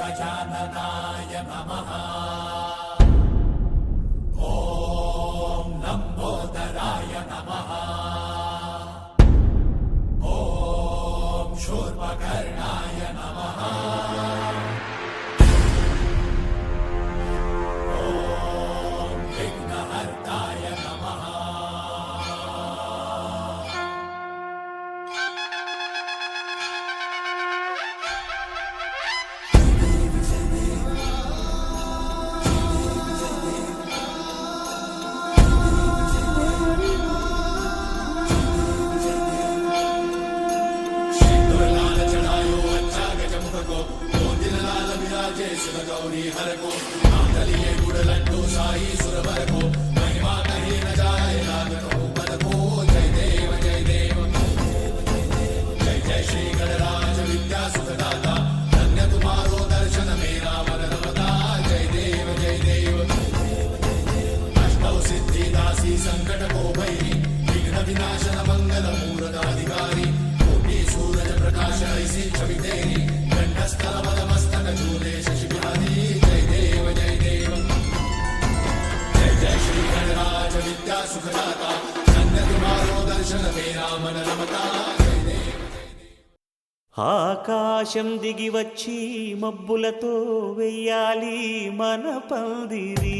गजाननाय नमः। ॐ लम्बोदराय नमः। ॐ शूर्पकर्णाय नमः। ॐ विघ्नहर्ताय नमः। गौरी हर को नांदलिए गुड़ लड्डू साई सुरवर को महिमा कहीं न जाए लागत हो पद को। जय देव जय देव जय जय श्री गणराज विद्या सुखदाता धन्य तुम्हारो दर्शन मेरा मन रमता। जय देव जय देव अष्टौ सिद्धि दासी संकट को भैरी विघ्न विनाशन मंगल मूर्धाधिकारी कोटि सूरज प्रकाश ऐसी छवि तेरी कंठस्थल पदमस्तक झूले शशि बिहारी। जय देव जय देव जय जय श्री गणराज विद्या सुखदाता धन्य तुम्हारो दर्शन मेरा मन रमता। जय देव ఆకాశం దిగి వచ్చి మబ్బులతో వెయ్యాలి మన పందిరి.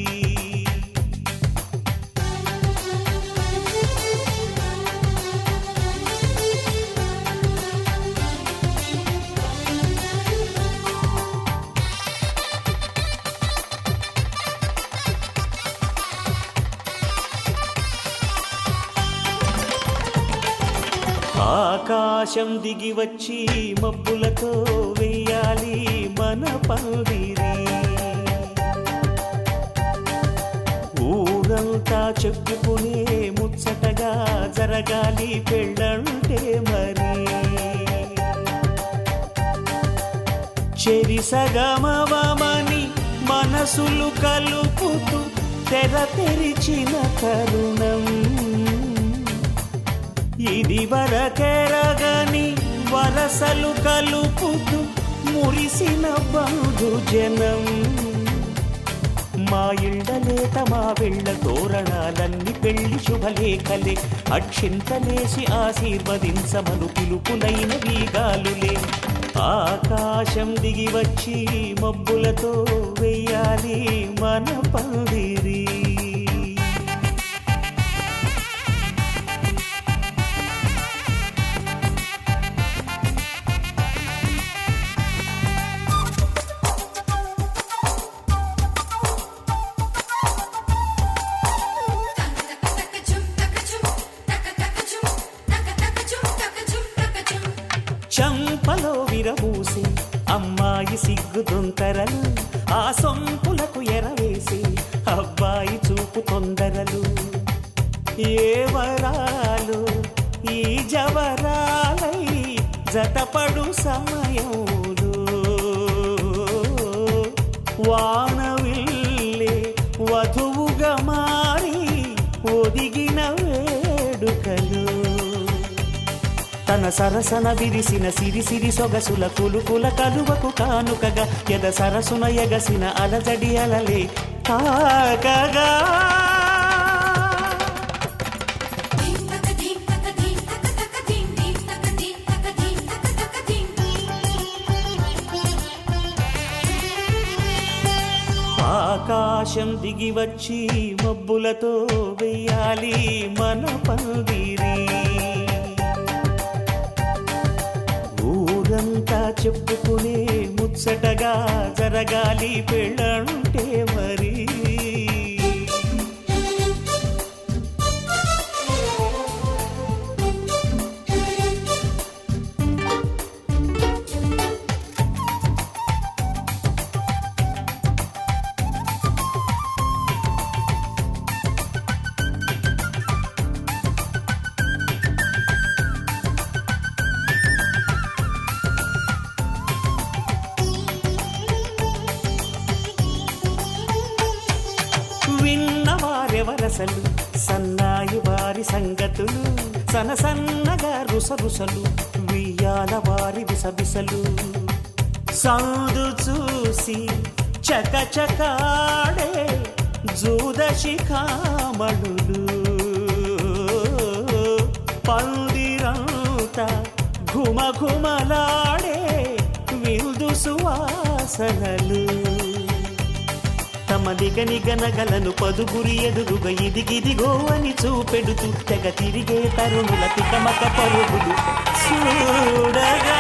ఆకాశం దిగి వచ్చి మబ్బులతో వెయ్యాలి మన పందిరి. ఊరంతా చెప్పుకునే ముచ్చటగా జరగాలి పెళ్ళంటే మరి. చెరిసగమవమని మనసులు కలుపుతూ తెర తెరిచిన తరుణం ఇది వరకెరగని వరసలు కలుపుతూ మురిసిన బంధుజనం. మా ఇళ్ళలేత మా వెళ్ళ తోరణాలన్నీ పెళ్లి శుభలేఖలే అక్షింతలేసి ఆశీర్వదించమను పిలుపులైన వీగాలులే. ఆకాశం దిగి వచ్చి మబ్బులతో వెయ్యాలి మన పందిరి. చంపలో విరబూసి అమ్మాయి సిగ్గుదొంతరలు ఆ సొంపులకు ఎరవేసి అబ్బాయి చూపు తొందరలు. ఏ వరాలు ఈ జవరాలై జతపడు సమయంలో వానవిల్లే వధువుగా మారి ఒదిగిన వేడుకలు. తన సరసన విరిసిన సిరిసిరి సొగసుల కులుకుల కలువకు కానుకగా ఎద సరసున ఎగసిన అలజడి అలలే తాకగా. ఆకాశం దిగి వచ్చి మబ్బులతో వెయ్యాలి మన పందిరి. ఊరంతా చెప్పుకునే ముచ్చటగా జరగాలి పెళ్ళంటే మరి. విన్నవారెవరసలు సన్నాయి వారి సంగతులు సనసన్నగా రుసరుసలు వియ్యాల వారి విసవిసలు. సందు చూసి చూసి చకచకాడే జూద శిఖామణులు పందిరంతా ఘుమఘుమలాడే విందు సువాసనలు తమ నిగనిగనగలను పదుగురి ఎదురుగా ఇదిగిదిగో అని చూపెడుతూ తెగ తిరిగే తరుణుల తికమక పరుగులు చూడగా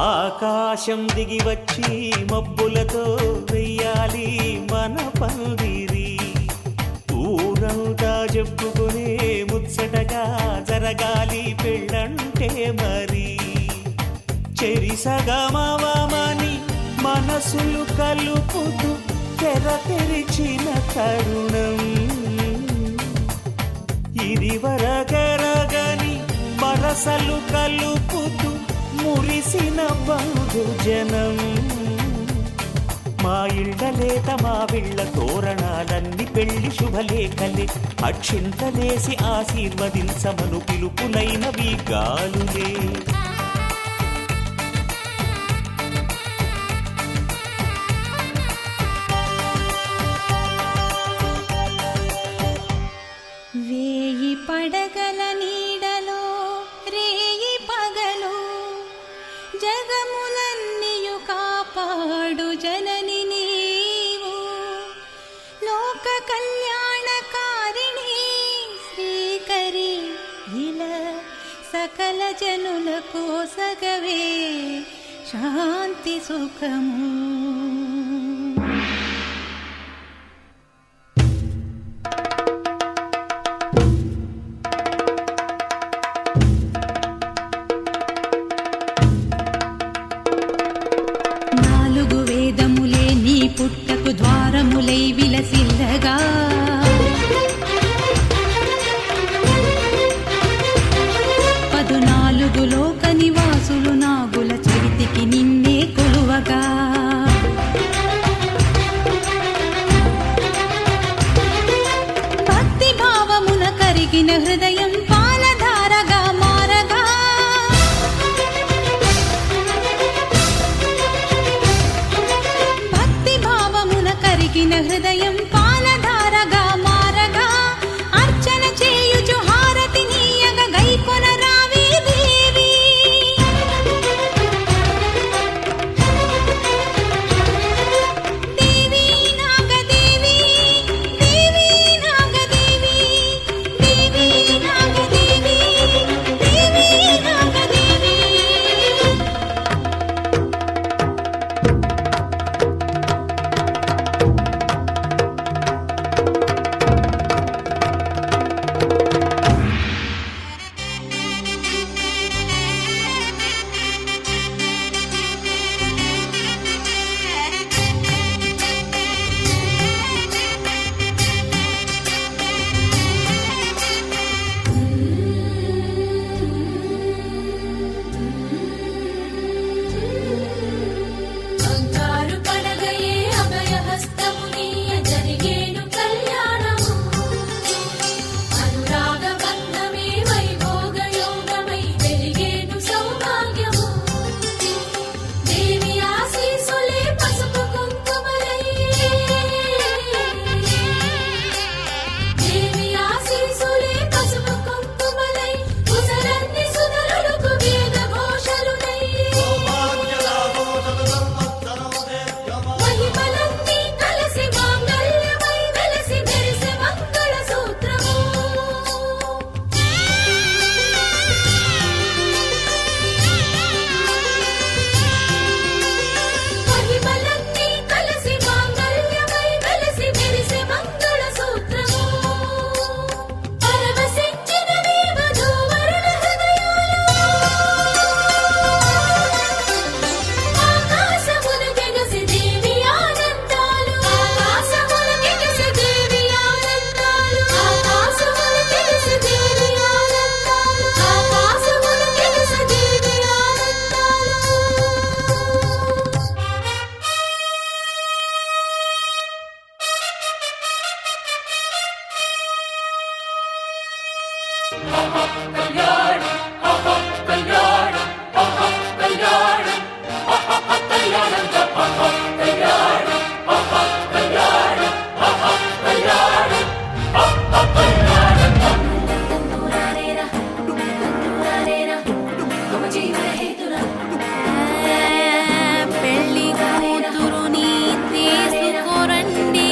ఆకాశం దిగి వచ్చి మబ్బులతో వెయ్యాలి మన పందిరి ఊరంతా చెప్పుకునే ముచ్చటగా జరగాలి పెళ్ళంటే మరి చెరిసగమవమని మనసులు కలుపుతూ తెర తెరిచిన తరుణం ఇది వరగరగని వరసలు కలుపుతూ మురిసిన బంధుజనం మా ఇళ్ళలేత మా విళ్ళ తోరణాలన్నీ పెళ్లి శుభలేఖలే అక్షింతలేసి ఆశీర్వదించమను పిలుపులైనవి గాలులే వేయి పడగల నీడలో రేయి పగలు జగములన్నీయు కాపాడు జనని నీవు లోక కళ్యాణకారిణి శ్రీకరి ఇలా సకల జనులకు సగవే శాంతి సుఖము పుట్టకు ద్వారములై విలసిల్లగా పదునాలుగు లోక నివాసులు నాగుల చరితికి నిన్నే కొలువగా భక్తి భావమున కరిగిన హృదయం పాలధారగా మారగా హృదయం పాలధారగా మారగా అర్చన చేయుచు హారతి నీయగ గైకొన రావే దేవి దేవి నాగదేవి దేవి నాగదేవి దేవి నాగదేవి దేవి నాగదేవి పెళ్లి కూతురుని తీసుకురండి.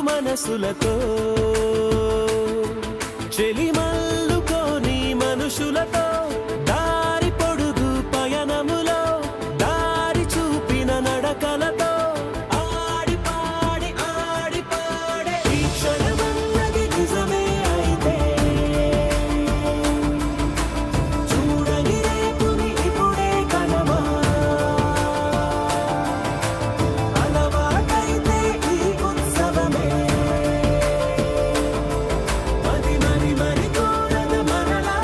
మనసులతో చెలిమల్లుకోని మనుషులతో దారి పొడుగు పయనములో దారి చూపిన నడకలతో ఆడి పాడే ఈ క్షణమన్నది నిజమే అయితే చూడని రేపుని ఇప్పుడే కనమా అలవాటైతే ఈ ఉత్సవమే మరి కోరద మరలా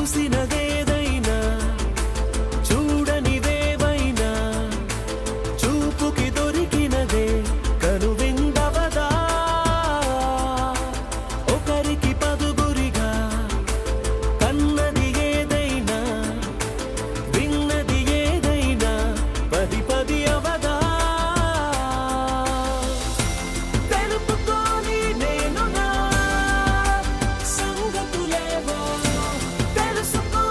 చూసినదేదైనా చూడనివేవైనా చూపుకి దొరికినదే కనువిందవదా ఒకరికి పదుగురిగా కన్నది ఏదైనా విన్నది ఏదైనా పది అవదా తెలుపుకోని నేను నా సంగతులేవో తెలుసుకో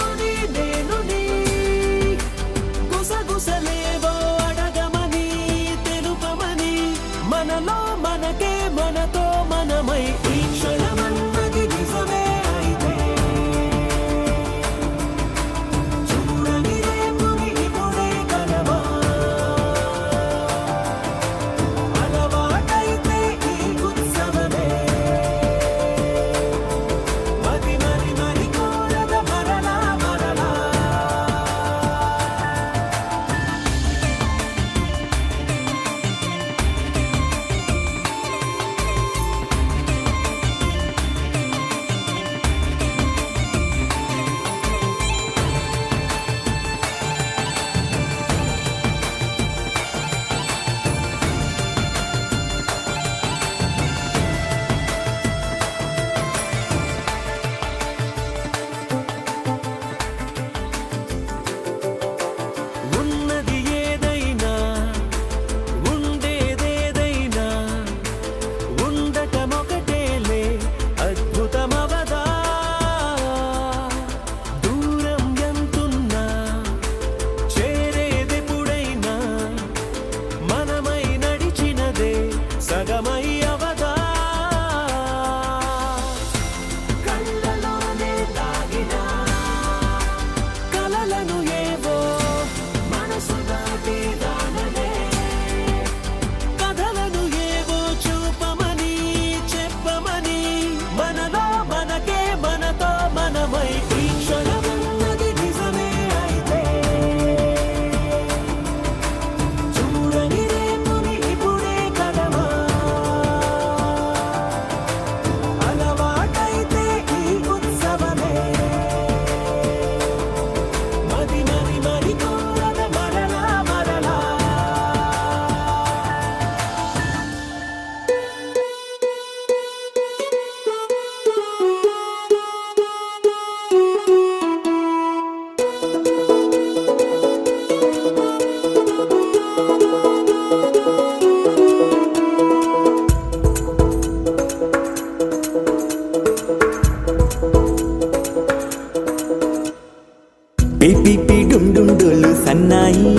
పిపి డుండుండులు సన్నాయి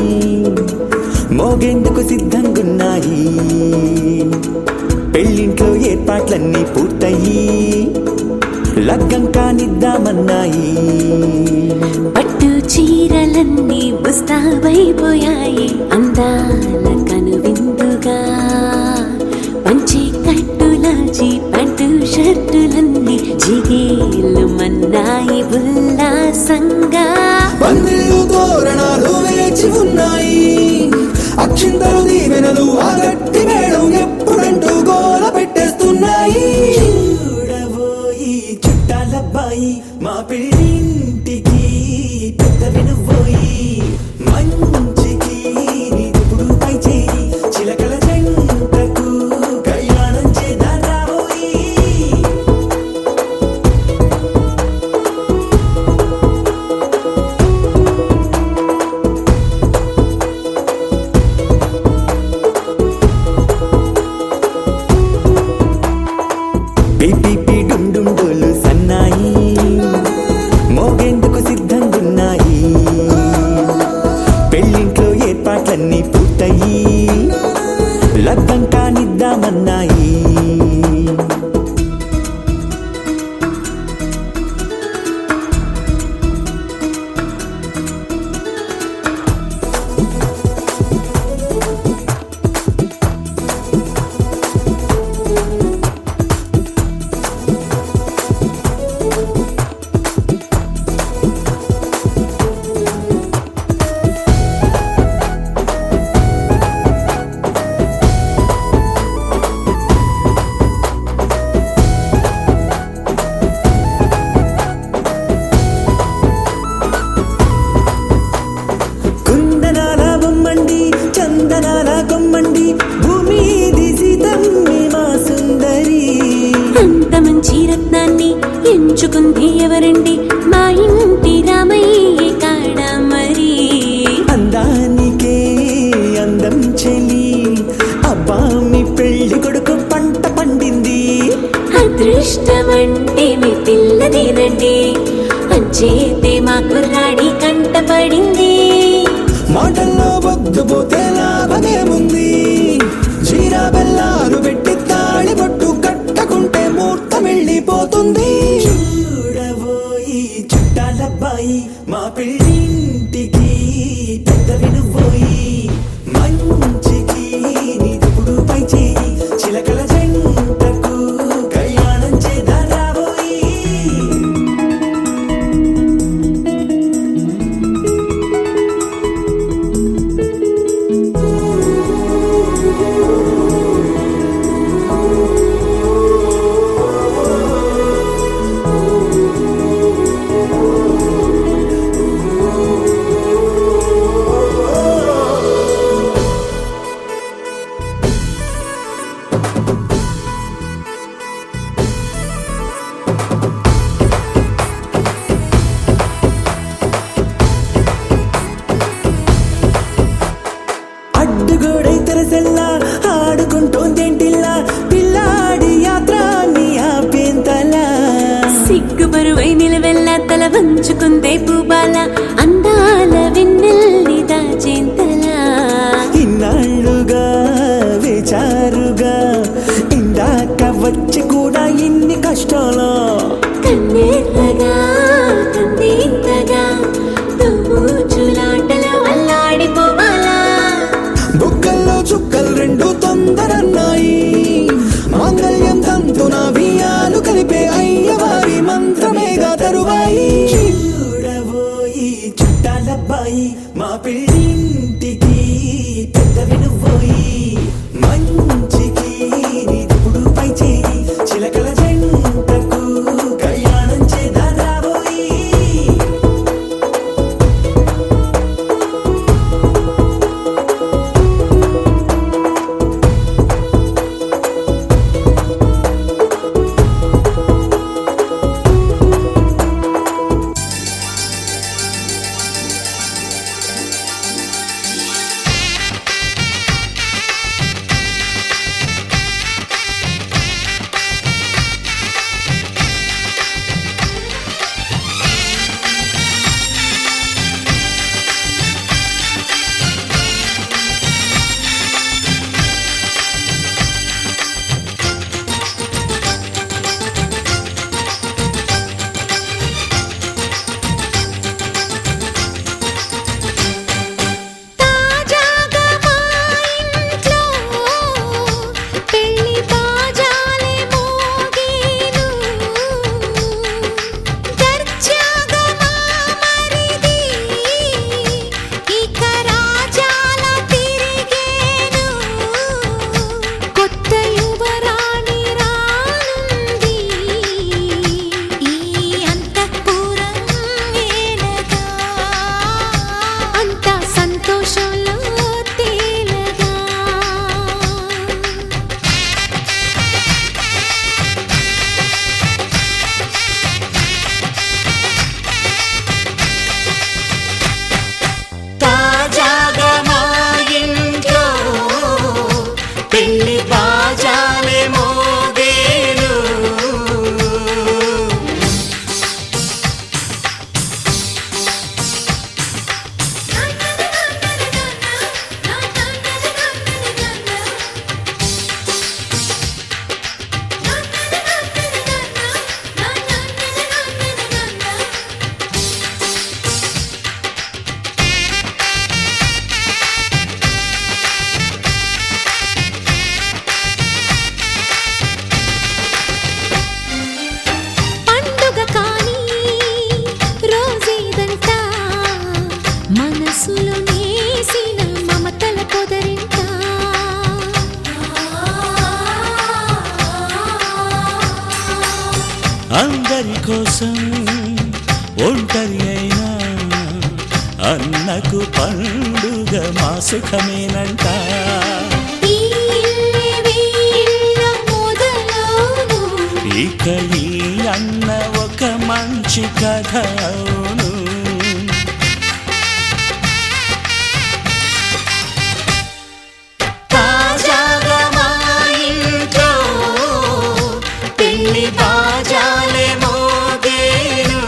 మోగేందుకు సిద్ధంగున్నాయి. పెళ్ళింట్లో ఏర్పాట్లన్నీ పూర్తయి లగ్గం కానిద్దామన్నాయి. పట్టు చీరలన్నీ ముస్తాబైపోయాయి అందాల కనువిందుగా. పంచి కట్టులాచి పట్టు షర్టులన్నీ జిగేలు మన్నాయి ఉల్లాసంగా. పందిళ్ళు తోరణాలు వేచి ఉన్నాయి, అక్షింతలు దీవెనలు ఆ గట్టి మేడం ఎప్పుడంటూ గోల పెట్టేస్తున్నాయి. చూడబోయి చుట్టాలబ్బాయి మా పెళ్ళింటికి పెద్ద వినుబోయి. మంచికి నిదుపుడు పై చేయి చిలకల జంటకు కళ్యాణం చేద్దాం రాబోయి. పిపి డుండుండులు సన్నాయి మోగేందుకు సిద్ధంగున్నాయి. పెళ్ళింట్లో ఏర్పాట్లన్నీ పూర్తయి లగ్గం కానిద్దామన్నాయి. కుందనాల బొమ్మండి చందనాల కొమ్మండి భూమి దిశితమ్మి మా సుందరి. అంత మంచి రత్నాన్ని ఎంచుకుంది ఎవరండి? మా ఇంటి రామయ్య కాడ మరి. అందానికే అందం చెలి అబ్బా మీ పెళ్లి కొడుకు పంట పండింది. అదృష్టమంటే మీ పిల్లదేనండి, అంచేతే మా కుర్రాడి కంటపడింది. మాటల్లో బొద్దుపోతే లాభమేముంది, జీరా బెల్లాలు పెట్టి తాళి పట్టు కట్టకుంటే ముహూర్తం వెళ్ళిపోతుంది. చూడబోయి చుట్టాలబ్బాయి మా పెళ్ళింటికి పెద్ద వినుబోయి. మంచికి నిదుపుడు పై చేయి చిలకల జంటకు కళ్యాణం చేద్దాం రాబోయి. అడ్డుగోడై తెరసెల్లా ఆడుకుంటోందేంటిల్లా పిల్లాడి యాత్ర నీ ఆపేంతలా. సిగ్గుబరువై నిలవెల్లా తల వంచుకుందే పూబాల అందాల వెన్నెల్లి దాచేంతలా. ఇన్నాళ్ళుగా వేచారుగా ఇందాక వచ్చి కూడా ఇన్ని కష్టాలా. కన్నెర్రగా కందింతగా తుమ్ముచులాటలో అల్లాడిపోవాలా. బుక్కల్లో చుక్కలు రెండు తొందరన్నాయి, మాంగళ్యం తంతున వియాలు కలిపే అయ్యవారి మంత్రమేగా తరువాయి. చూడబోయి చుట్టాలబ్బాయి మా పెళ్ళింటికి పెద్ద వినుబోయి. మంచికి నిదుపుడు పై చేయి చిలకల జంటకు కళ్యాణం చేద్దాం రాబోయి. కోసం ఒంటరి అయినా అన్నకు పండుగ మా సుఖమేనంట. ఈ ఇల్లే వీళ్ళ మొదలవును. ఇక ఈ అన్న ఒక మంచి కథ అవును. తాజాగా మా ఇంట్లో పెళ్లి బాజాలే మోగేను.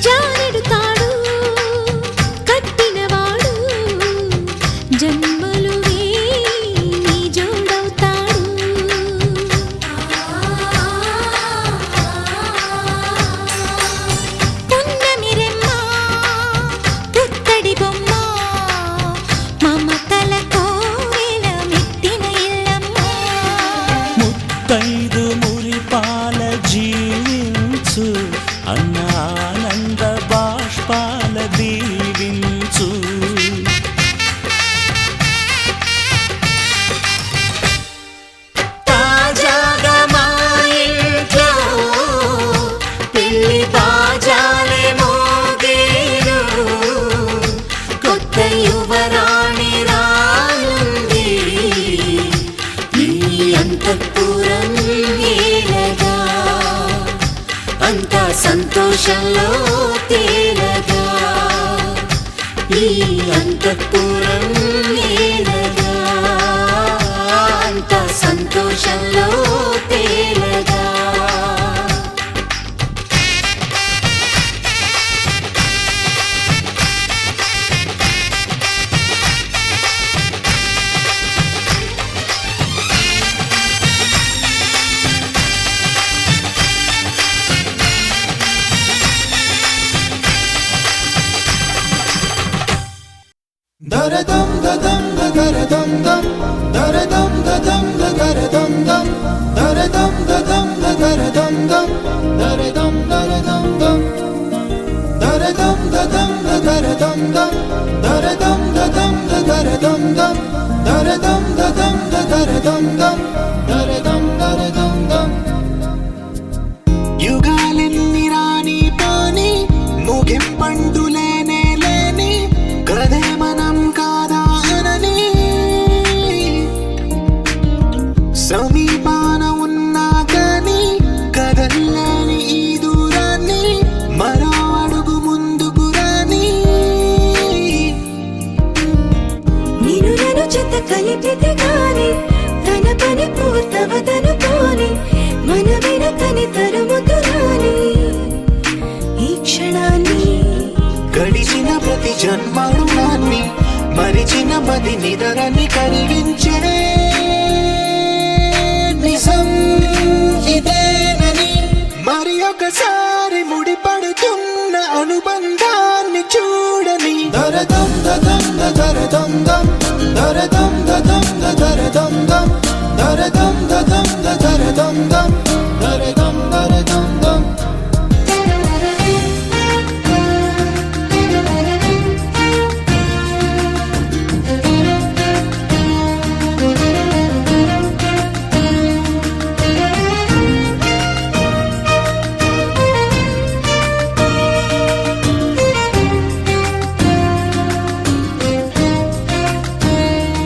జానెడు తాడు కట్టినవాడు జన్మలు వేయి జోడవుతాడు. పున్నమిరెమ్మ పుత్తడి బొమ్మ మమతల కోవెల మెట్టిన ఇల్లమ్మ. ముత్తైదు మురిపాల జీవించు అన్న ఆనంద బాష్పాల దీవించు. తాజాగా మా ఇంట్లో పెళ్లి బాజాలే మోగేను. కొత్త యువరాణి రానుంది ఈ అంతఃపురం ఏలగా. అంతా సంతోషంలో తేలగా ఈ అంతఃపురం ఏలగా. అంతా సంతోషంలో తేలగా. Daradam dadam daradam dam daradam dadam daradam dam daradam dadam daradam dam daradam daradam dam daradam dadam daradam dam daradam dadam daradam dam daradam dadam daradam dam daradam daradam dam. యుగాలెన్ని రాని పోని ముగింపండులేనే లేని కదే మనం కాదా అనని సమీపాన ఉన్నా కానీ కదల్లేని ఈ దూరాన్ని మరో అడుగు ముందుకు రాని. నిన్ను నన్ను చెత్త కలిపితే గాని తన పని పూర్తవదనుకోని మన వెనకని తరుముతురాని ఈ క్షణాన్ని. గడిచిన ప్రతి జన్మరుణాన్ని మరిచిన మది నిదరని కలిగించే నిజం ఇదేనని మరి ఒకసారి ముడిపడుతున్న అనుబంధాన్ని చూడని. Daradam dadam daradam dam daradam dadam daradam dam daradam dadam daradam dam daradam daradam dam.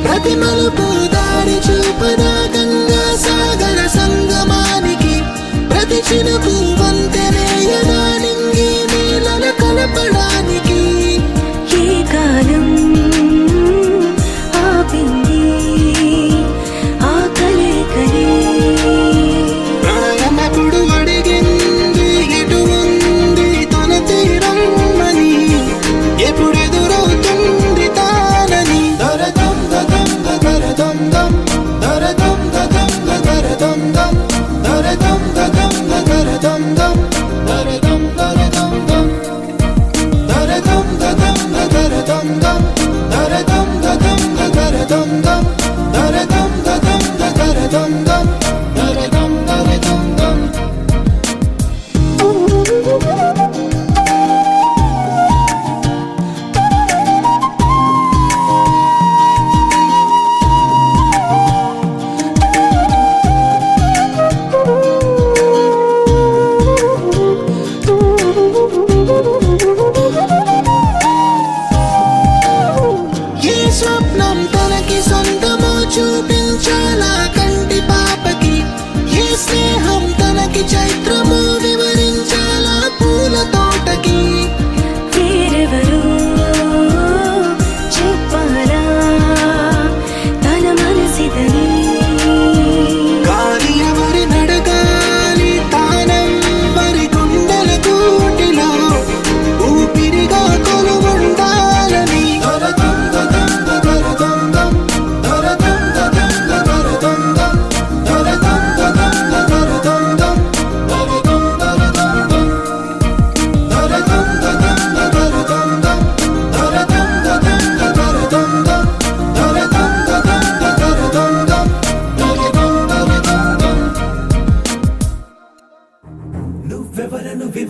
ప్రతి మలుపు దారి చూపదా గంగా సాగర సంగమానికి ప్రతి చినుకు వంతెనేయదా నింగి నీళ్ళ కలపడానికి. ఏ కాలం ఆపింది ఆ కలయికలే. ప్రళయమప్పుడు అడిగింది ఎటు ఉంది తన తీరమ్మని ఎప్పుడెదురవుతుంది తానని. Daradam dadam daradam dam daradam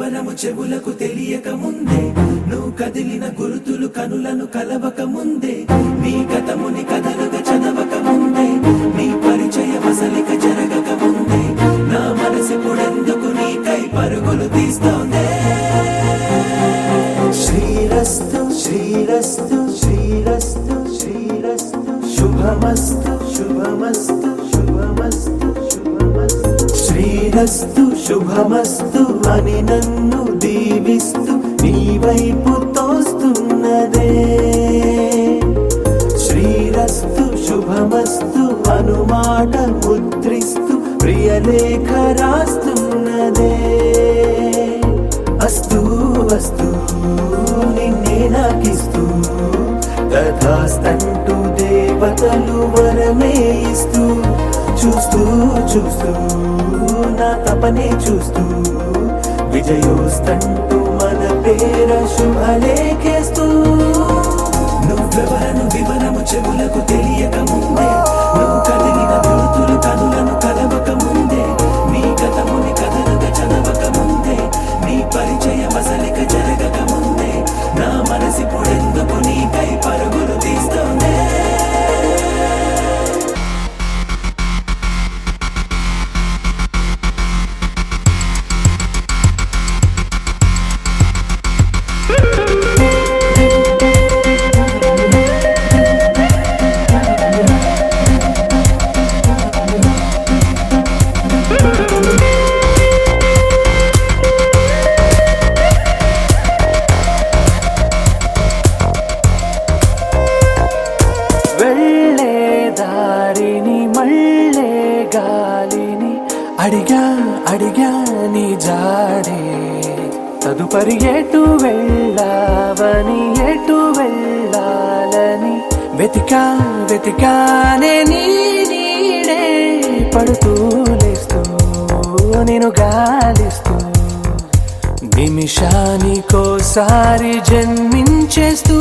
వివరము చెవులకు తెలియక ముందే నువ్వు కదిలిన గురుతులు కనులను కలవక ముందే నీ గతముని కథలుగా చదవక ముందే నీ పరిచయ వసలిక జరగక ముందే నా మనసిపుడెందుకు నీకై పరుగులు తీస్తోందే శ్రీరస్తు శ్రీరస్తు శ్రీరస్తు శ్రీరస్తు శుభమస్తు శుభమస్తు శుభమస్తు శుభమస్తు శ్రీరస్తు శుభమస్తు అని నన్ను దీవిస్తూ నీ వైపు తోస్తున్నదే శ్రీరస్తు శుభమస్తు అనుమాట ముద్రిస్తూ ప్రియలేఖ రాస్తున్నదే అస్తు అస్తు నిన్నే నాకిస్తూ తథాస్తంటూ దేవతలు వరమే ఇస్తూ చూస్తూ చూస్తూ నా తపనే చూస్తూ విజయోస్తంటూ మన పేర శుభలేఖేస్తూ నువ్వెవరను వివరము చెవులకు తెలియక ముందే నువ్వు కదిలిన గుర్తులు కనులను కలవక ముందే నీ గతముని కథలుగా చదవక ముందే నీ పరిచయ వసలిక జరగక ముందే నా మనసిపుడెందుకు నీకై పరుగులు తీస్తోందే వెళ్ళే దారిని మళ్ళే గాలిని అడిగా అడిగా నీ జాడే తదుపరి ఎటు వెళ్ళావని ఎటు వెళ్ళాలని వెతికా వెతికానే నీ నీడే పడుతూ లేస్తూ నేను గాలిస్తూ నిమిషానికోసారి జన్మించేస్తూ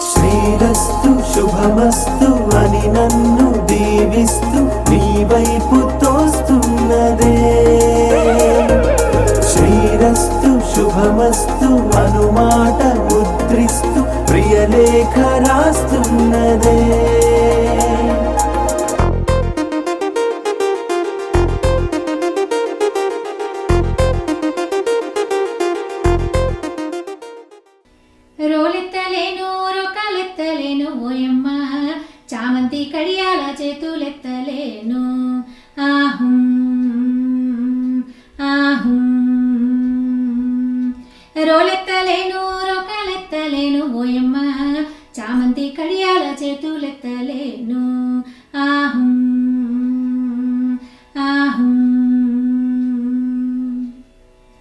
శ్రీరస్తు శుభమస్తు అని నన్ను దీవిస్తూ నీ వైపు తోస్తున్నదే శ్రీరస్తు శుభమస్తు అనుమాట ముద్రిస్తూ ప్రియలేఖ రాస్తున్నదే రోలెత్తలేను రొకాలెత్తలేను ఓయమ్మ చామంతి కడియాల చేతులెత్తలేను ఆహుం ఆహుం రోలెత్తలేను రొకాలెత్తలేను ఓయమ్మ చామంతి కడియాల చేతులెత్తలేను ఆహుం ఆహుం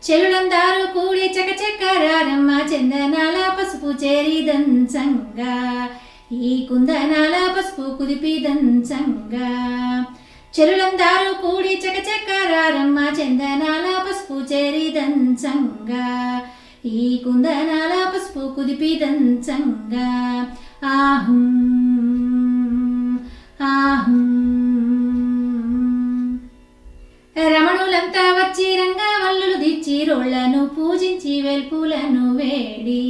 చెలులందారు కూడి చకచక్కరారమ్మ చందనాల పసుపు చేరి దంచంగా ఈ కుందనాల పసుపు కుదిపి దంచంగా చెలులందారు కూడి చకచక్కరారమ్మ చందనాల పసుపు చేరి దంచంగా ఈ కుందనాల పసుపు కుదిపి దంచంగా ఆహుం ఆహుం రమణులంతా వచ్చి రంగవల్లులు దిచ్చి రోళ్లను పూజించి వెల్పులను వేడి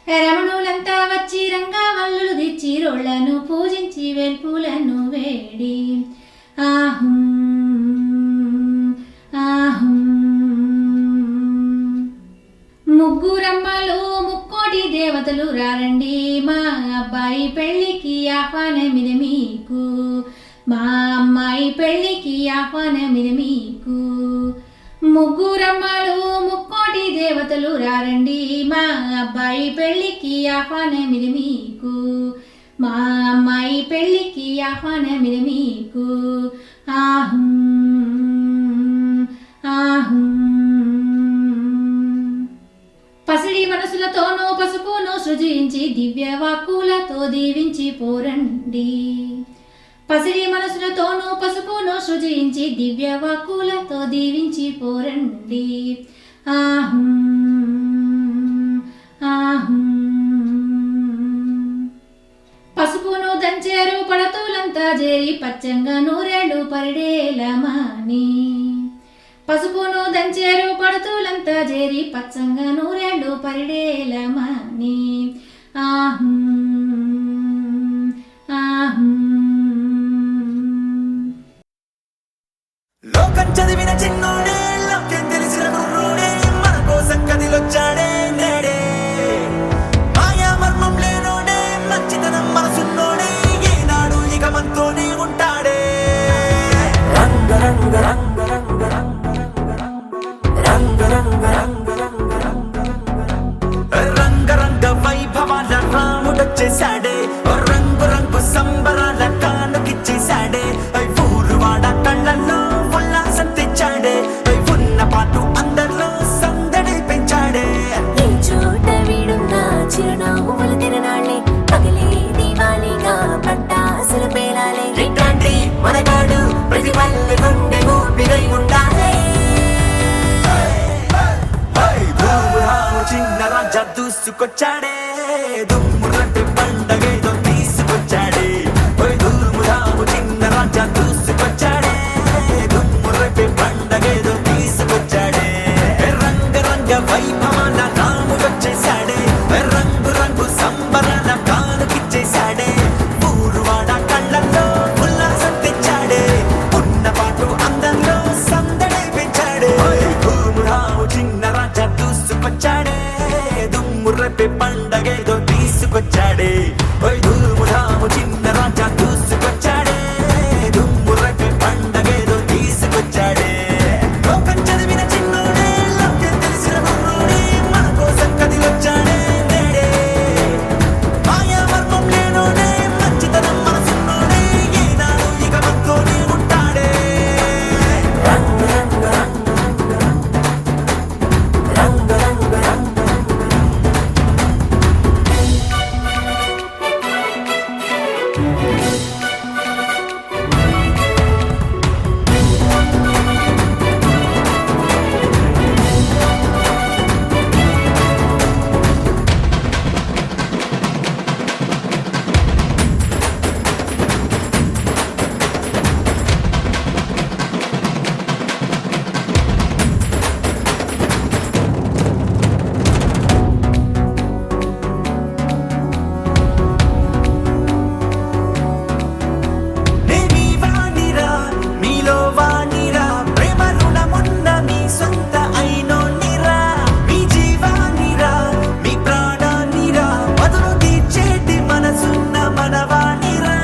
రమణులంతా వచ్చి రంగవల్లులు దిచ్చి రోళ్లను పూజించి వెల్పులను వేడి ఆహుం ఆహుం ముగ్గురమ్మలు ముక్కోటి దేవతలు రారండి మా అబ్బాయి పెళ్ళికి ఆహ్వానమిది మీకు మా అమ్మాయి పెళ్ళికి ఆహ్వానమిది మీకు ముగ్గురమ్మలు ముక్కోటి దేవతలు రారండి మా అబ్బాయి పెళ్ళికి ఆహ్వానమిది మీకు మా అమ్మాయి పెళ్ళికి ఆహ్వానమిది మీకు ఆహుం ఆహుం పసిడి మనసులతోనూ పసుపును సృజించి దివ్య వాక్కులతో దీవించి పోరండి పసిడి మనసులతోనూ పసుపును సృజించి దివ్య వాక్కులతో దీవించి పోరండి ఆహుం ఆహుం పసుపును దంచేరు పడతులంతా చేరి పచ్చంగా నూరేళ్ళు పరిడేలమాని పసుపును దంచేరు పడుతులంతా చేరి పచ్చంగా నూరేళ్ళు పరిడేలమని ఆహు ఆహు. లోకం చదివిన చిన్నోడే లోకం తెలిసిన గుర్రోడే మన కోసం కదిలొచ్చాడే నేడే మాయా మర్మం లేనోడే మంచితనం మనసున్నోడే ఏనాడు ఇక మనతోనే ఉంటాడే రంగ రంగ రంగ రంగ రంగ రంగ రంగ రంగ రంగ వైభవాల రాముడొచ్చేశాడే రంగు రంగు సంబరాల కానుకిచ్చేశాడే ఊరు వాడ కళ్ళల్లో ఉల్లాసం తెచ్చాడే ఉన్న పాటు అందరిలో సందడి పెంచాడే ఏ చోట వీడున్నా చిరునవ్వుల తిరణాళ్ళే పగలే దీవాలిగా పట్టాసులు పేలాలే ఇట్లాంటి మనగాడు ప్రతి పల్లె గుండె ఊపిరై ఉండాలి ధూమురాము చిన్న రాజా దూసుకొచ్చాడే దుమ్మురంటే పండగేదో తీసుకొచ్చాడే ధూమురాము చిన్న రాజా దూసుకొచ్చాడే దుమ్మురంటే పండగేదో తీసుకొచ్చాడే రంగ రంగ వైభవాల రాముడొచ్చేశాడే రంగు రంగు సంబరాల కానుకిచ్చేశాడే ఊరు వాడ కళ్ళల్లో ఉల్లాసం తెచ్చాడే ఉన్న పాటు అందరిలో సందడి పెంచాడే ధూమురాము చిన్న రాజా దూసుకొచ్చాడే దుమ్ము రేపే పండగేదో తీసుకొచ్చాడే ధూమురాము చిన్న రాజా దూసుకొచ్చాడే దుమ్ము రేపే పండగేదో తీసుకొచ్చాడే లోకం చదివిన చిన్నోడే లోకం తెలిసిన గుర్రోడే మన కోసం కదిలొచ్చాడే నేడే మాయా మర్మం లేనోడే మంచితనం మనసున్నోడే ఏనాడు ఇక మనతోనే ఉంటాడే రంగ రంగ రంగ రంగ రంగ నేనీ వాణిరా మీలో వాణిరా ప్రేమ రుణమున్న మీ సొంత అయినోనిరా మీ జీవానిరా మీ ప్రాణానిరా మధును తీర్చేటి మనసున్న మనవాణిరా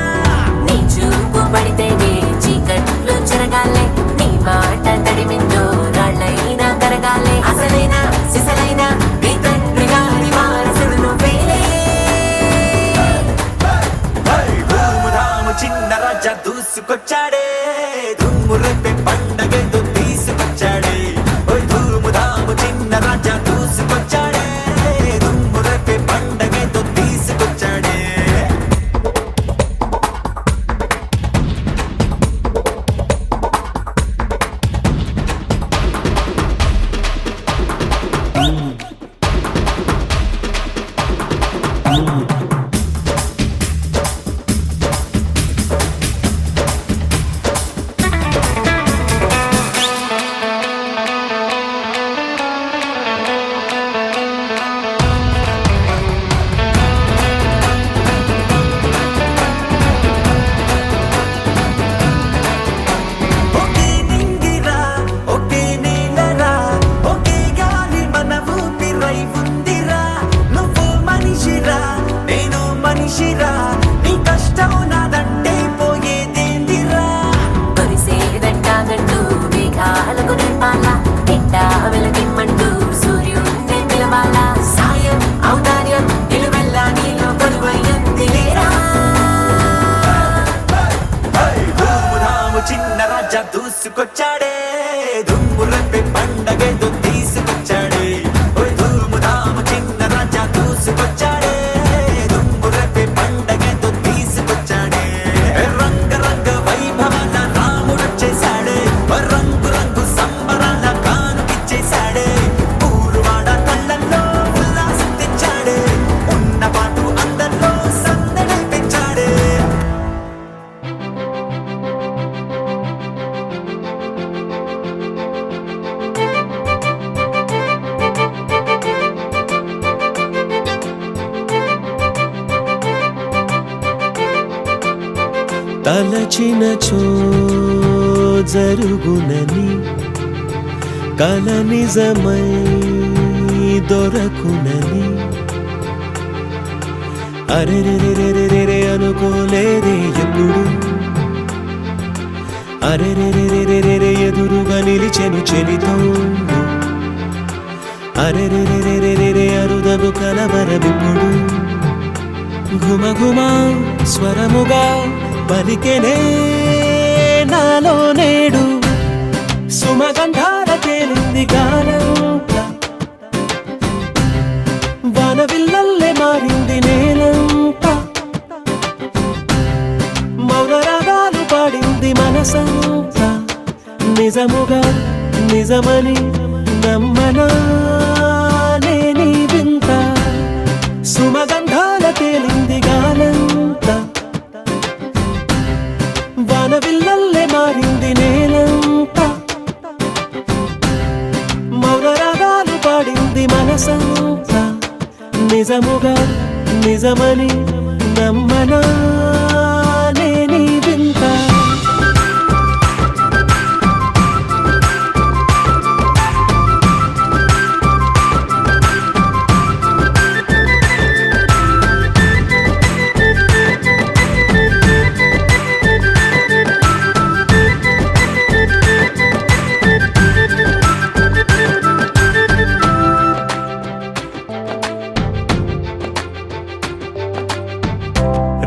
నీ చూపు పడితేనే చీకట్లు చెరగాలే నీ మాట తడిమిందో రాళ్ళైనా కరగాలే అసలైన సిసలైన నీ తండ్రి గారి వారసుడు నువ్వేలే ధూమురాము చిన్న రాజా దూసుకొచ్చాడే దుమ్ము రేపే పండగేదో తీసుకొచ్చాడే ధూమురాము చిన్న రాజా దూసుకొచ్చాడే దుమ్ము రేపే పండగేదో తీసుకొచ్చాడే ఒకే నింగిరా ఒకే నేలరా ఒకే గాలి మన ఊపిరై ఉందిరా నువ్వు మనిషిరా నేను మనిషిరా నీ కష్టం నాదంటే పోయేదేందిరా కొరిసేదంటాగంటూ మేఘాలకు నింపాలా ఎండా వెలగిమ్మంటూ సూర్యుడిని పిలవాలా సాయం ఔదార్యం నిలువెల్లా నీలో కొలువయ్యింది లేరా ధూమురాము చిన్న రాజా దూసుకొచ్చాడే దుమ్ము రేపే పండగేదో తీసుకొచ్చాడే ధూమురాము చిన్న రాజా దూసుకొచ్చాడే దుమ్ము రేపే పండగేదో తీసుకొచ్చాడే తలచినచో జరుగునని కల నిజమై దొరకునని అరెరెరెరెరెరె అనుకోలేదే ఎప్పుడు అరెరెరెరెరెరె ఎదురుగా నిలిచెను చెలితోడు అరెరెరెరెరెరె అరుదగు కలవరమిప్పుడు ఘుమఘుమ స్వరముగా పలికెనే నాలో నేడు సుమగంధాల తేలింది గానంతా వానవిల్లల్లే మారింది నేలంతా మౌన రాగాలు పాడింది మనసంతా నిజముగా నిజమని నమ్మనా నేనీ వింత సుమగంధాల తేలింది గానంతా వానవిల్లల్లే మారింది నేలంతా మౌన రాగాలు పాడింది మనసంతా నిజముగా నిజమని నమ్మనా నేనీ వింత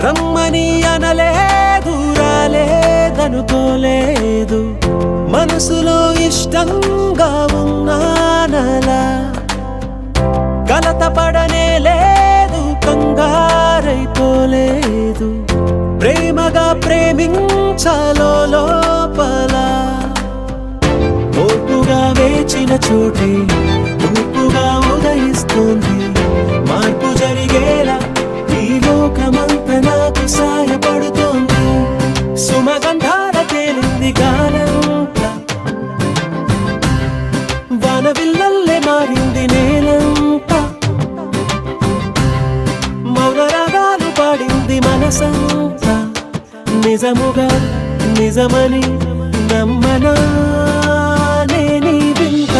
రమ్మని అనలేదు రాలేదనుకోలేదు మనసులో ఇష్టంగా ఉన్నానలా కలత పడనే లేదు కంగారైపోలేదు ప్రేమగా ప్రేమించాలో లోపల ఓర్పుగా వేచిన చోటే తూర్పుగా ఉదయిస్తుంది మార్పు జరిగేలా ఈ లోకమంతా నాకు సాయపడుతోంది సుమగంధాల తేలింది గానంతా వానవిల్లల్లే మారింది నేలంతా మౌన రాగాలు పాడింది మనసంతా నిజముగా నిజమని నమ్మనా నేనీ వింత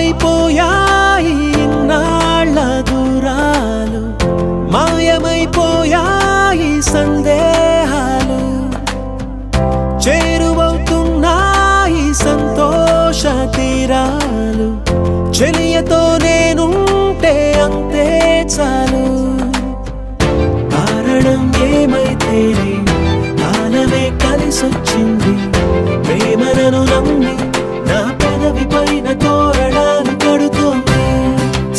ఆవిరైపోయాయి ఇన్నాళ్ళ దూరాలు మాయమైపోయాయి సందేహాలు చేరువవుతున్నాయి సంతోష తీరాలు చెలియతో నేనుంటే అంతే చాలు కారణం ఏమైతేనే కాలమే కలిసొచ్చింది ప్రేమను నమ్మి నా పెదవి పైన తోరణాలు కడుతోంది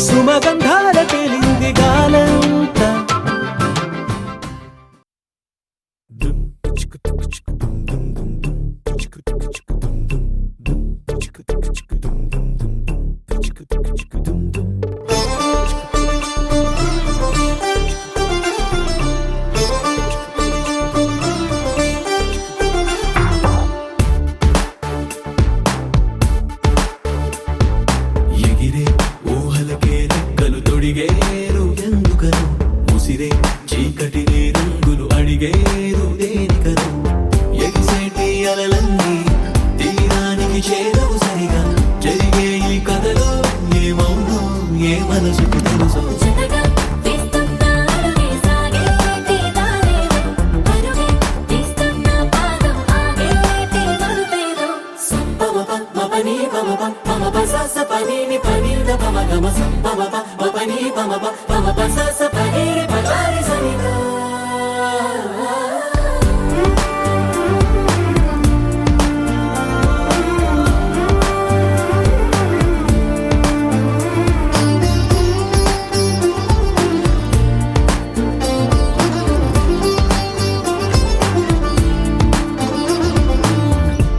సుమగంధాల తేలింది గాలంతా ఎగిరే ఊహలకే రెక్కలు తొడిగేరు ఎందుకను ముసిరే చీకటిని రంగులు అడిగేరు దేనికను ఎగిసేటి అలలన్నీ తీరానికి చేరవు సరిగా జరిగే ఈ కథలో ఏమవునో ఏ మనసుకు తెలుసో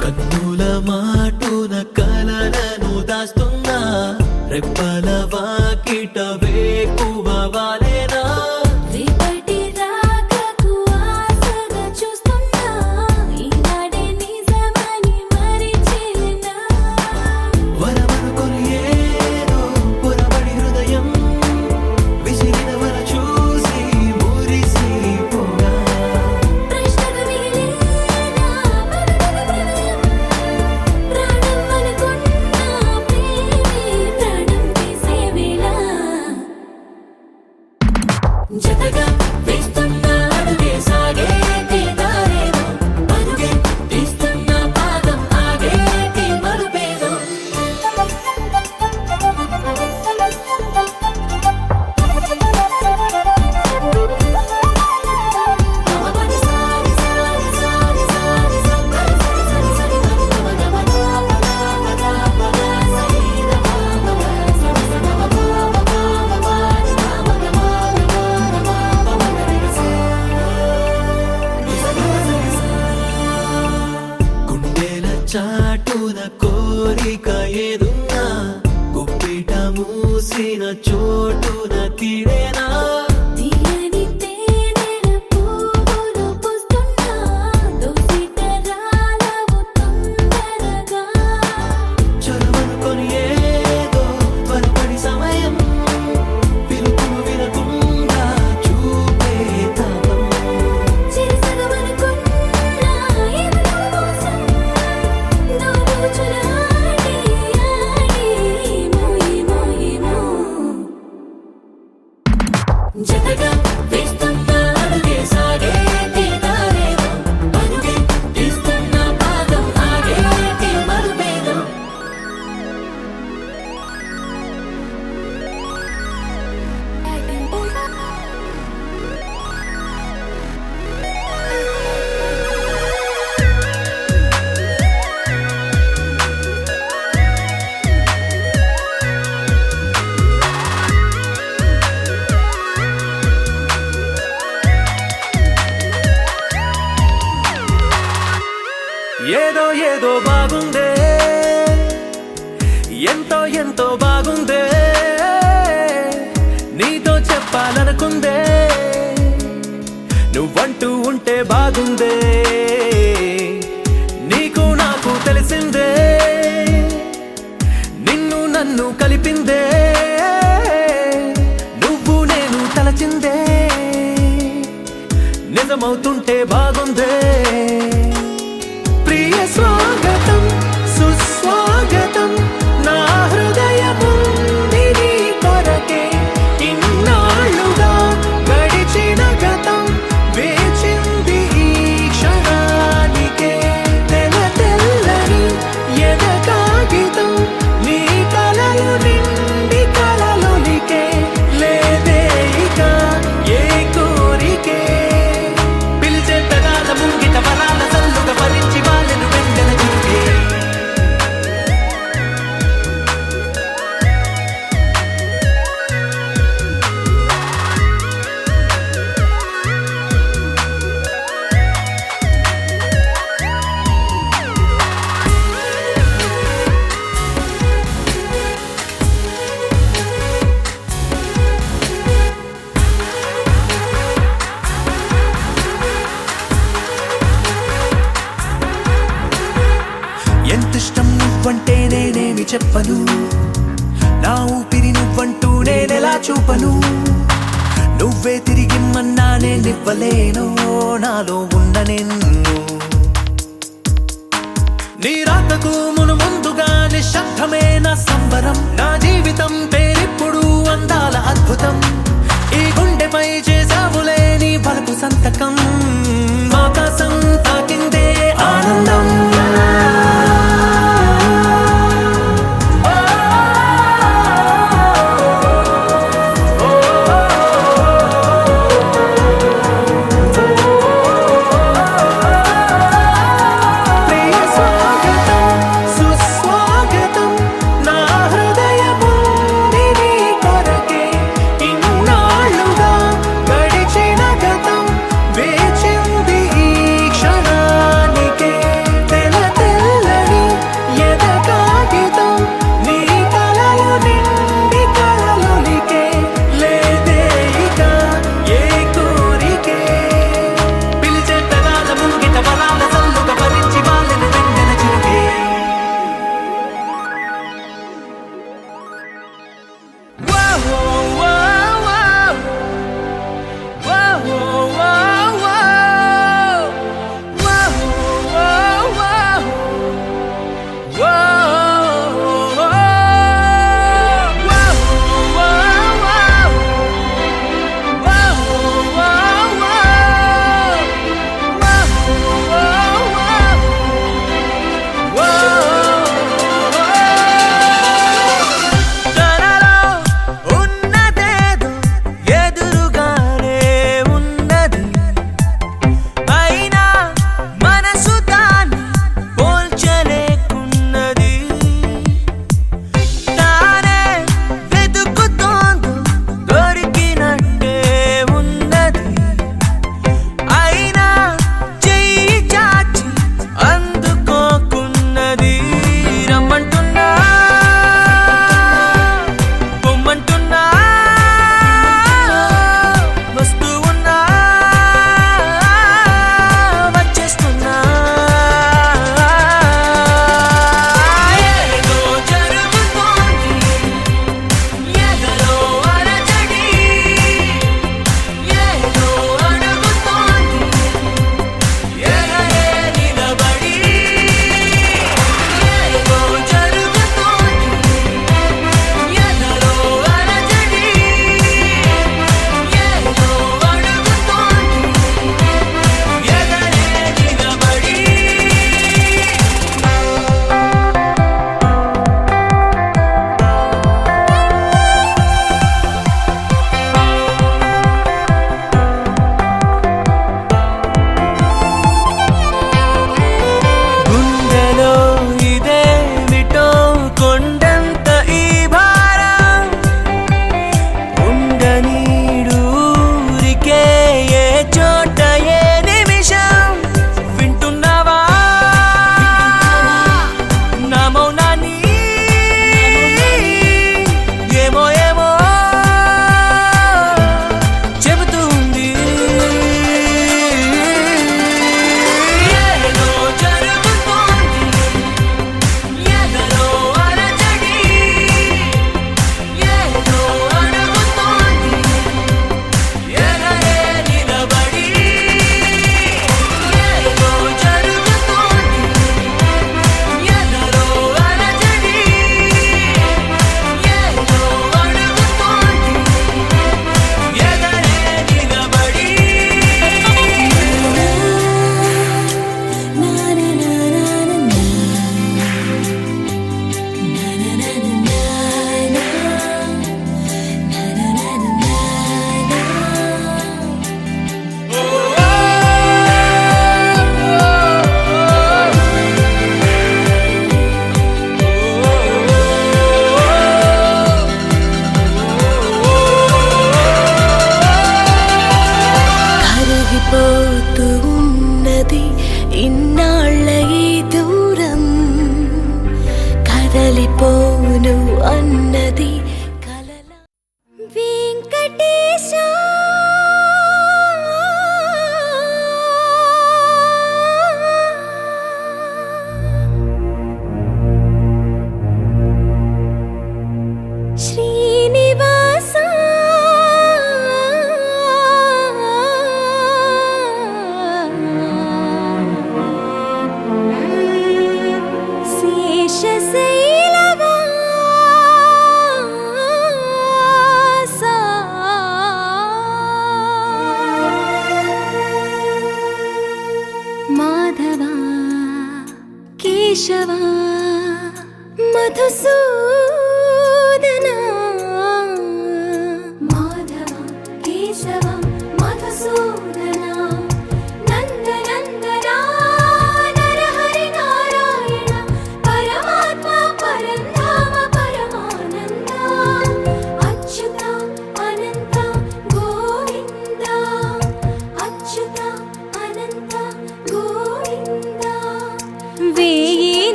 కన్నుల మాటున కలలను దాస్తున్నా రెప్పల వాకి బయట వేకువవాలేనా రేపటి రాకకు ఆశగా చూస్తున్నా ఈనాడే నిజమని మరిచేనా వరమనుకొని ఏదో పొరబడి హృదయం విసిరిన వర చూసి మురిసిపోగా ప్రశ్నగా మిగిలేనా ప్రణయం ప్రాణం అనుకున్నా ప్రేమే ప్రాణం తీసే వేళ జతగా వేస్తున్న అడుగే సాగేటి దారేదో అడుగే తీస్తున్న పాదం ఆగేటి మరుపేదో గుండెల చాటున కోరిక ఏదున్నా గుప్పిట మూసిన చోటున తీరేనా తీయని తేనెల పువ్వులు పూస్తున్నా దోసిట రాలవు తొందరగా చొరవనుకొని ఏదో త్వరపడి సమయం పిలుపును వినకుండా చూపే తాపం చిరసగమనుకున్నా ఎదురు మోసం దోబూచుల ఆడి మోయేమో జతగా వేస్తున్న అడుగే సాగేటి దారేదో అడుగే తీస్తున్న పాదం ఆగేటి మరుపేదో ఏదో ఏదో బాగుందే ఎంతో ఎంతో బాగుందే నీతో చెప్పాలనుకుందే నువ్వంటూ ఉంటే బాగుందే నీకు నాకు తెలిసిందే నిన్ను నన్ను కలిపిందే నువ్వు నేను తలచిందే నిజమవుతుంటే బాగుందే ప్రియ స్వాగతం సుస్వాగతం నా హృదయముంది నీ కొరకే ఇన్నాళ్ళుగా గడిచిన గతం వేచింది ఈ క్షణానికే తెల్ల తెల్లని ఎద కాగితం నీ కలలు నిండి కలలొలికే లేదే ఇక ఏ కోరికే పిలిచే పెదాల ముంగిట వరాల సల్లుగా భరించి వాళ్ళను వెంటనే చూపే ఎంతిష్టం నువ్వంటే నేనేమి చెప్పను నా ఊపిరి నువ్వంటూ నేనెలా చూపను నువ్వే తిరిగిమ్మన్నా నేనివ్వలేను నాలో ఉన్న నిన్ను నీ రాకకు మును ముందుగా నిశ్శబ్దమే నా సంబరం నా జీవితం పేరిప్పుడు అందాల అద్భుతం ఈ గుండెపై చేసావులే నీ బలపు సంతకం ఆకాశం తాకిందే ఆనందం ప్రియ స్వాగతం సుస్వాగతం నా హృదయ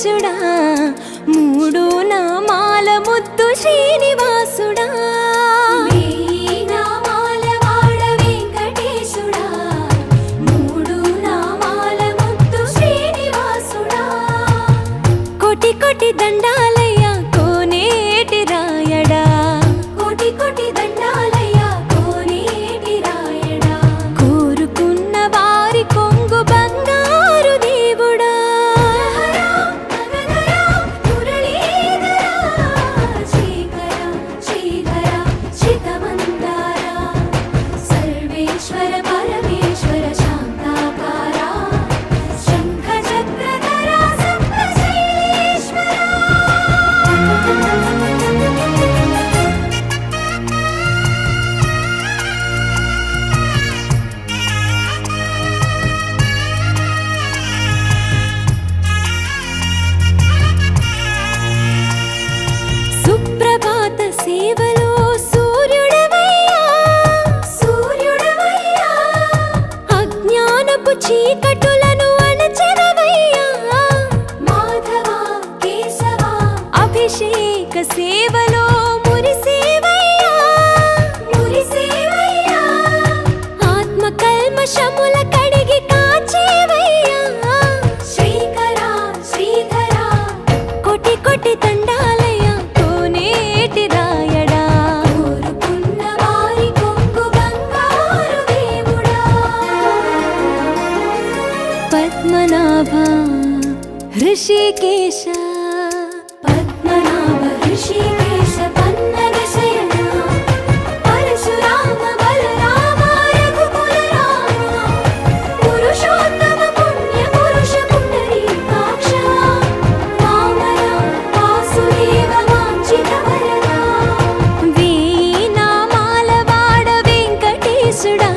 వెంకటేశుడా మూడు నామాల ముద్దు శ్రీనివాసుడా వేయి నామాల వాడ వెంకటేశుడా మూడు నామాల ముద్దు శ్రీనివాసుడా కోటి కోటి దండాలయ్యా కోనేటి రాయడా కోటి కోటి దండాలయ్యా కోనేటి రాయడా కోరుకున్న వారి కొంగు బంగారు దేవుడా సర్వేశ్వర పరమేశ్వర శాంతాకార శంఖ చక్రధర సప్తశైలేశ్వర సుప్రభాత సేవలో సూర్యుడవయ్యా సూర్యుడవయ్యా అజ్ఞానపు చీకటులను అణచెదవయ్యా మాధవ కేశవ అభిషేక సేవలో మురిసేవయ్యా మురిసేవయ్యా ఆత్మ కల్మషముల కడిగి కాచేవయ్యా శ్రీకర శ్రీధర కోటి కోటి దండాలయ్యా కోనేటి రాయడా కోరుకున్న వారి కొంగు బంగారు దేవుడా పద్మనాభ హృషికేశ పద్మనాభ ఋషికేశ పన్నగ శయన పరశురామ బలరామ రఘుకుల రామ పురుషోత్తమ పుణ్య పురుష పుండరీకాక్ష వామన వాసుదేవ వాంఛిత వరద వేయి నామాల వాడ వెంకటేశుడా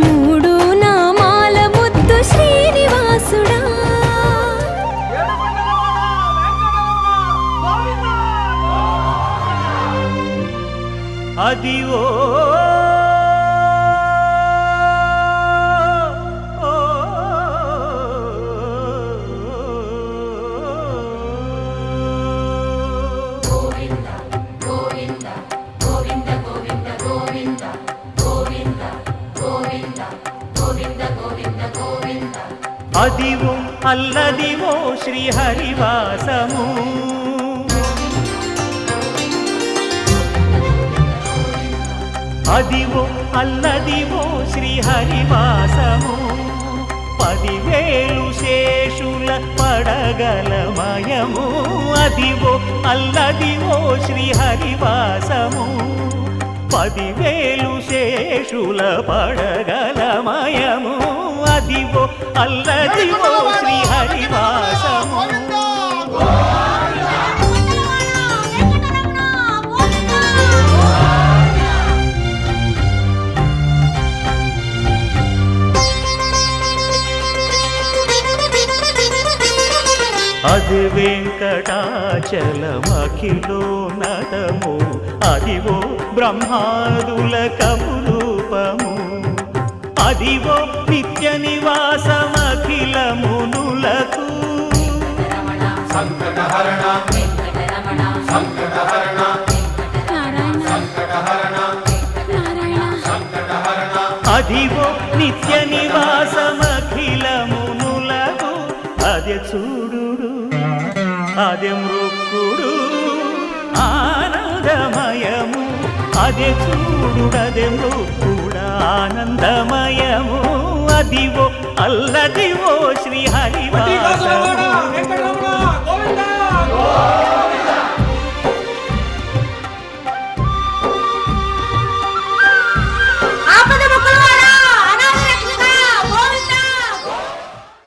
మూడు నామాల ముద్దు శ్రీనివాసుడా అది ఓ అదివో అల్లదివో శ్రీహరివాసము అదివో అల్లదివో శ్రీహరివాసము 10,000 శేషుల పడగలమయము అదివో అల్లదివో శ్రీహరివాసము 10,000 శేషుల పడగలమయము అదివో అల్లదివో శ్రీహరివాసము అది వెంకటాచలమఖిలోన్నతము అదివో బ్రహ్మాదుల కపురూపము అదివో నిత్య నివాసమఖిలమునులకు సంకటహరణ సంకటహరణ సంకటహరణ సంకటహరణ అదివో నిత్య నివాసమఖిలమునులకు అదే చూడు అదే మృక్కుడు ఆనందమయము అదే చూడుడదే మృక్కుడ ఆనందమయము అదివో అల్లదివో శ్రీహరివాసము